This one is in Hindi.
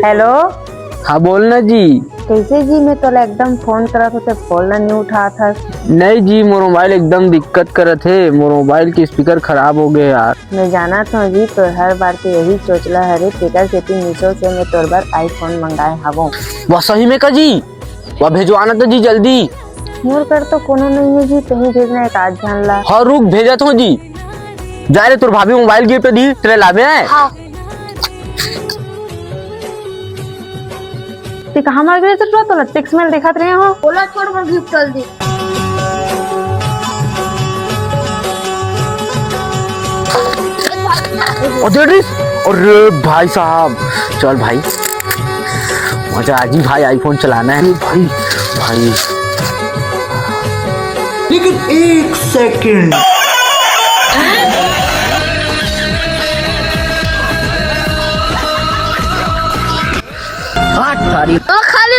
हेलो। हाँ बोलना जी। कैसे जी, मैं तो एकदम फोन करा था, फोन नहीं उठा था। नहीं जी, मोर मोबाइल एकदम दिक्कत करत है। मोर मोबाइल के स्पीकर खराब हो गए यार। मैं जाना था जी, तो हर बार के यही सोचला हरे तेकर सेटिंग मीशो से मैं तोर बार आईफोन मंगाए हवो। वह सही में का जी? वह भेजवाना तो जी जल्दी। मोर कर तो कोनो नहीं है जी, कहीं भेजना एक आज जान ला। हाँ रुक भेजत हूँ जी। जा रे तोर भाभी मोबाइल गिफ्ट दी तेरे लाभे है। हाँ। ते कहाँ मार गए तो टेक्स्ट मेल दिखात रहे हो। बोला छोड़ मैं गिफ्ट डाल दी। अरे भाई साहब, चल भाई मजा आज ही भाई, आईफोन चलाना है भाई। भाई लेकिन एक सेकंड, खाली खाली